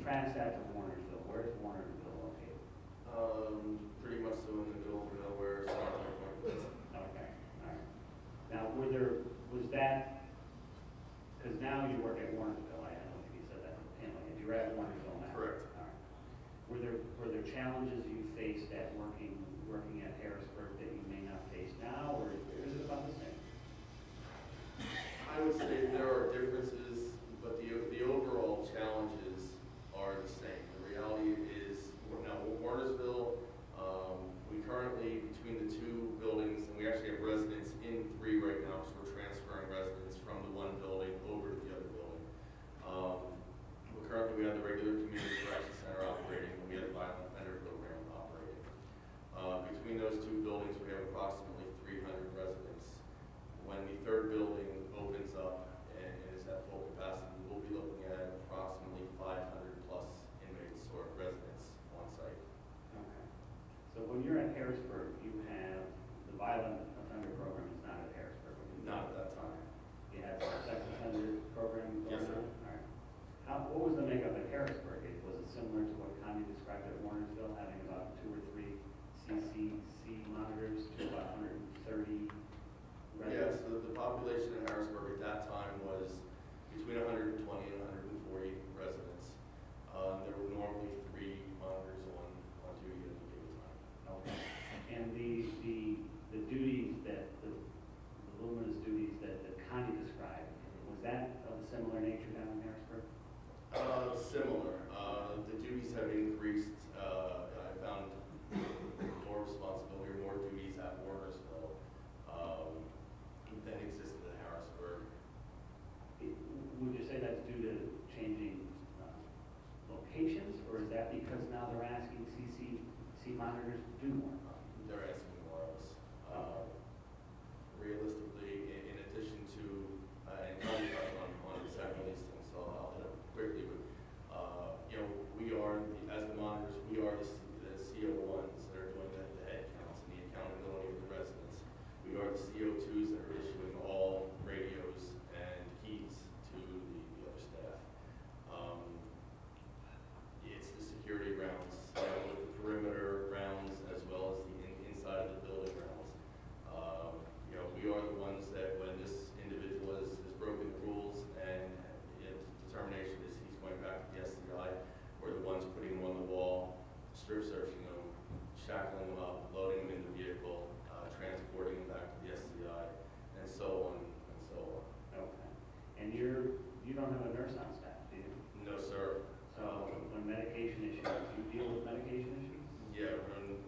contrast that to Warnersville, where's Warnersville located? Pretty much so in the middle of nowhere, so Okay, all right. Now, was that, because now you work at Warnersville, I don't think you said that, you're at Warnersville now? Correct. All right. Were there challenges you faced at working at Harrisburg that you may not face now, or is it about the same? I would say there are differences, but the overall challenges are the same. The reality is, now Warnersville, we currently, between the two buildings, and we actually have residents in 3 right now, because we're transferring residents from the one building over to the other building. But currently we have the regular community correction center operating, and we have the violent offender program operating. Between those two buildings, we have approximately 300 residents. When the third building opens up and is at full capacity, we'll be looking at approximately 500 plus inmates or residents on site. Okay. So when you're at Harrisburg, you have, the violent offender program is not at Harrisburg? Not at that time. You have a sex offender program going on? Yes, sir. All right. What was the makeup at Harrisburg? Was it similar to what Connie described at Warnersville, having about 2 or 3 CCC monitors to about 130 residents? Yeah, so the population in Harrisburg at that time was between 120 and 140 residents. There were normally 3 monitors on duty at any given time. Okay. And the duties the luminous duties that Connie described, was that of a similar nature down in Harrisburg? Similar. The duties have increased. I found more responsibility or more duties at Warnersville than existed at Harrisburg. Would you say that's due to changing locations, or is that because now they're asking CCC monitors to do more? They're asking more of us. Realistically, in addition to, and Connie touched on several of these things, so I'll hit up quickly, but we are, as the monitors, we are the CO1s that are doing the head counts and the accountability of the residents. We are the CO2s that are issuing all radios and keys to the other staff. It's the security rounds, with the perimeter rounds as well as the inside of the building rounds. We are the ones that when this individual has broken the rules and determination is he's going back to the SCI, we're the ones putting him on the wall, strip searching him, shackling him up, loading him in the vehicle, transporting him back to the SCI, and so on and so on. Okay. And you don't have a nurse on staff, do you? No, sir. So when medication issues, do you deal with medication issues? Yeah,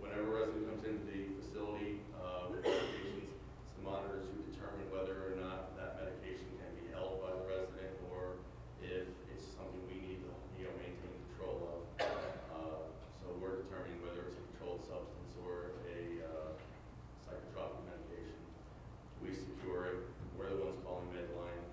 whenever a resident comes into the facility with medications, it's the monitors who determine whether or not that medication can be held by the resident or if it's something we need to maintain control of. So we're determining whether it's a controlled substance or a psychotropic medication. We secure it. We're the ones calling Medline.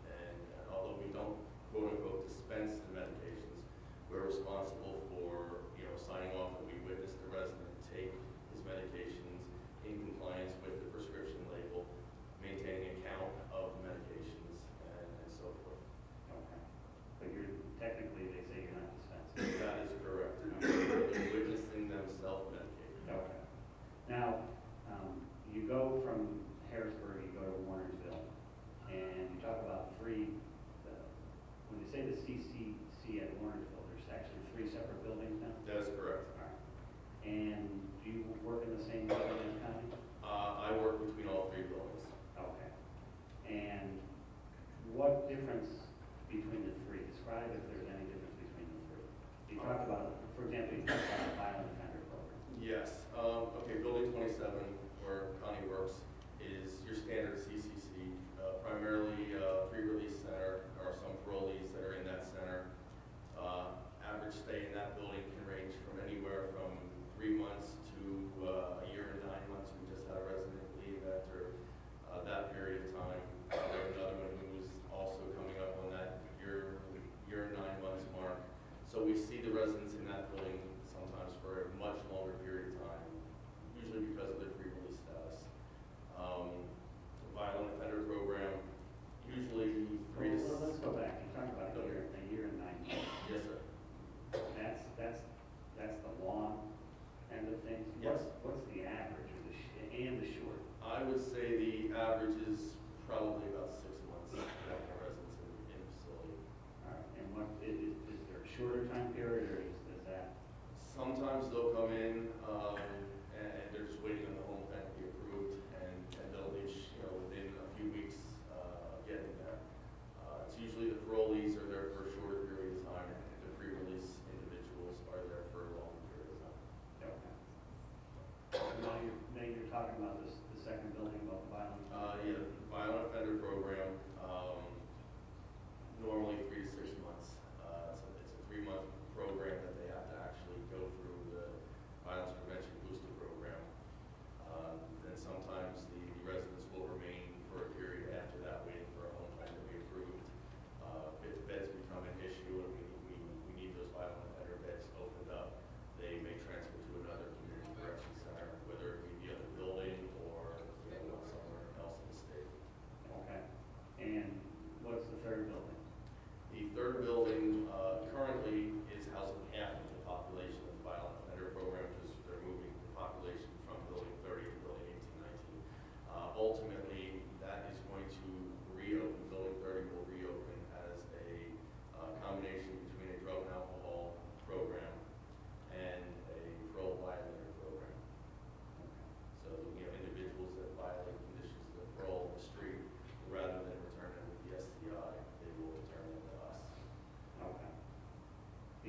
And although we don't quote unquote dispense the medications, we're responsible for signing off that we witnessed the resident take his medications in compliance with the prescription label, maintaining a count of medications and so forth. Okay. But technically they say you're not dispensing. That is correct. They're witnessing them self-medicating. Okay. Now, you go from Harrisburg, you go to Warnersville, and you talk about 3. When you say the CCC at Warnersville, there's actually 3 separate buildings now? That is correct. All right. And do you work in the same building as Connie? I work between all 3 buildings. Okay. And what difference between the 3? Describe if there's any difference between the 3. You talked about, for example, you talked about the violent offender program. Yes. Okay, Building 27, where Connie works, is your standard CCC, primarily pre-release center. There are some parolees that are in that center. Average stay in that building can range from anywhere from 3 months to a year and 9 months. We just had a resident leave after that period of time. There's another one who was also coming up on that year and 9 months mark. So we see the residents in that building sometimes for a much longer period of time, usually because of their pre-release status. Violent offender program, usually 3 to 6. Well, let's go back. You talked about a year and 9 months. Yes,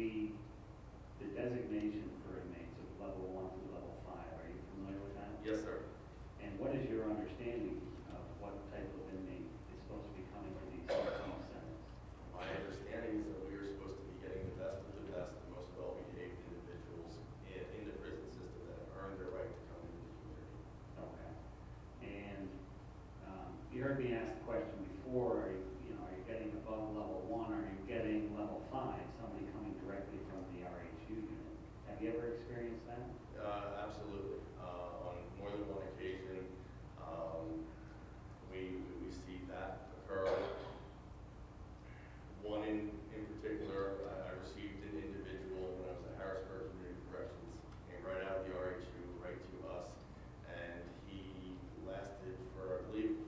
The designation for inmates of level 1 to level 5, are you familiar with that? Yes, sir. And what is your understanding of what type of inmate is supposed to be coming to these CC centers? My understanding is that we are supposed to be getting the best of the best, the most well-behaved individuals in the prison system that have earned their right to come into the community. Okay. And you heard me ask the question before, are you getting above level 1, are you getting level 5, somebody coming directly from the RHU unit? Have you ever experienced that? Absolutely. On more than one occasion, we see that occur. One in particular, I received an individual when I was at Harrisburg Community Corrections, came right out of the RHU, right to us, and he lasted for, I believe,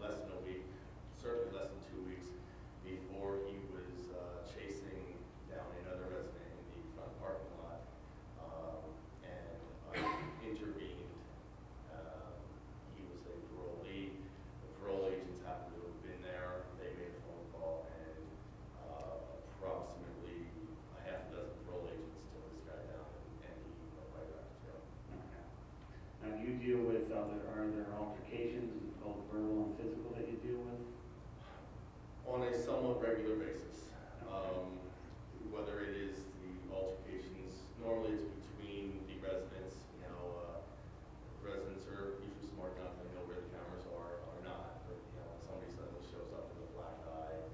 less than a week, certainly less than 2 weeks, before he was chasing down another resident in the front parking lot, and intervened. He was a parolee. The parole agents happened to have been there. They made a phone call, and approximately a half a dozen parole agents took this guy down, and he went right back to jail. Okay. Now, do you deal with are there altercations, both verbal and physical, that you deal with? On a somewhat regular basis. Whether it is the altercations, normally it's between the residents. Residents are usually smart enough, they know where the cameras are or not. But when somebody suddenly shows up with a black eye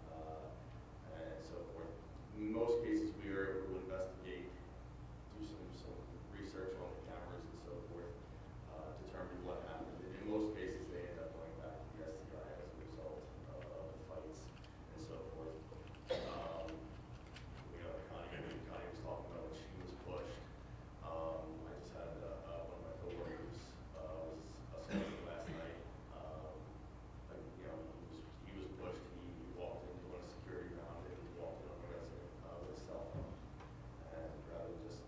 and so forth. In most cases, we are able to investigate, do some research on the cameras and so forth, determine what happened. And in most cases, they end up going back to the SCI as a result of the fights and so forth. Connie was talking about when she was pushed. I just had one of my coworkers was assaulted last night. He was pushed. He walked into one of the security around it. He walked in on a resident with a cell phone, and rather than just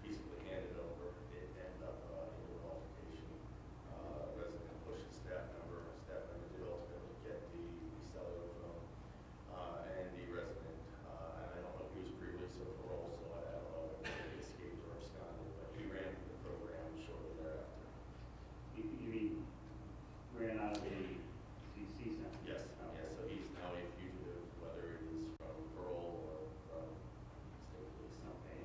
peacefully hand it over, it ended up into an altercation. Resident pushed the staff member. Staff member did ultimately get the cellular phone, and the resident. And I don't know if he was pre-released or parole, so I don't know if he escaped or absconded, but he ran from the program shortly thereafter. You mean ran out of the CC center? Yes, Oh. yes. So he's now a fugitive, whether it is from parole or from state police. Okay.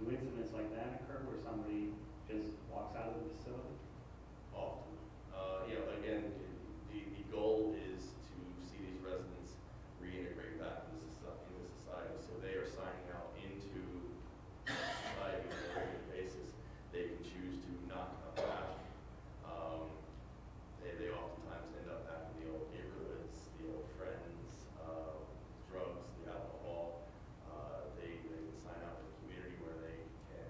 Do incidents like that occur where somebody just walks out of the facility? Often. Again, the goal is to see these residents reintegrate back into society. So they are signing out into society on a regular basis. They can choose to not come back. They oftentimes end up back in the old neighborhoods, the old friends, drugs, the alcohol. They can sign out in the community where they can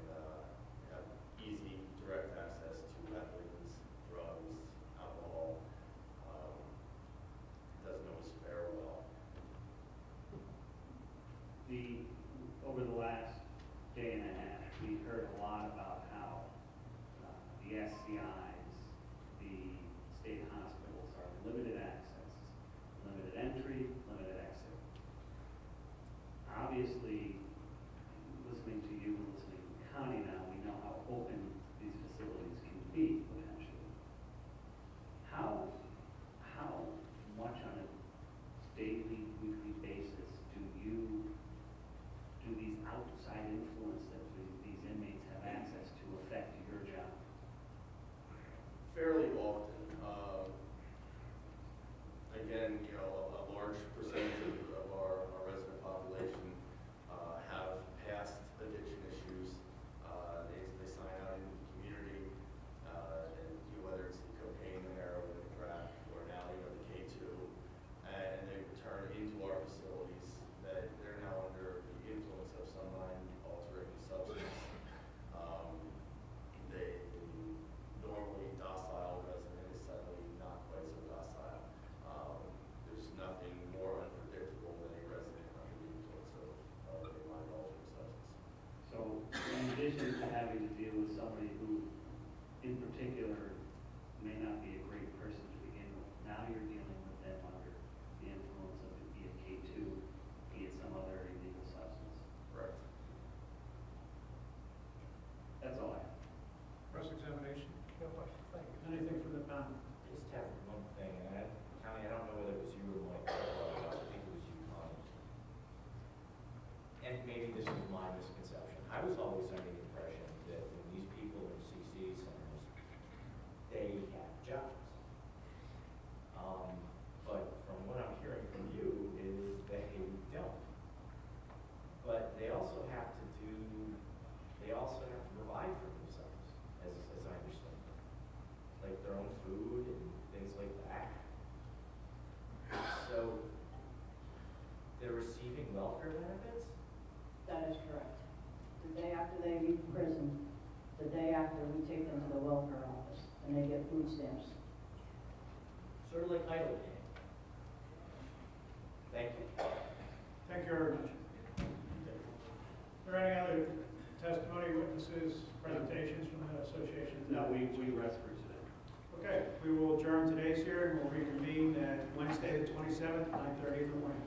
have easy, direct access to weapons, drugs, alcohol. Doesn't always fare well. Over the last day and a half, we've heard a lot about how the SCIs, the state hospitals, are limited access, limited entry, limited exit. Obviously, listening to you and listening to Connie now, we know how open these facilities can be potentially. How much on a daily, weekly basis do these outside influence that these inmates have access to affect your job? Fairly often. Again, a large percentage of our resident population have past addiction issues. They sign out into the community, and whether it's the cocaine, the heroin, the crack, or now the K2, and they return into our facilities. That they're now under the influence of some mind-altering substance. The normally docile resident is suddenly not quite so docile. There's nothing more unpredictable than a resident under the influence of a mind-altering substance. So in addition to having to deal with somebody who, in particular, may not be a great person to begin with, now you're dealing with them under the influence of be it K2, be it some other illegal substance. Correct. That is correct. The day after they leave prison, the day after we take them to the welfare office, and they get food stamps. Sort of like idle pay. Thank you. Thank you very much. Are there any other testimony, witnesses, presentations from the association? No, we rest for today. Okay, we will adjourn today's hearing. We'll reconvene at Wednesday, the 27th, 9:30 in the morning.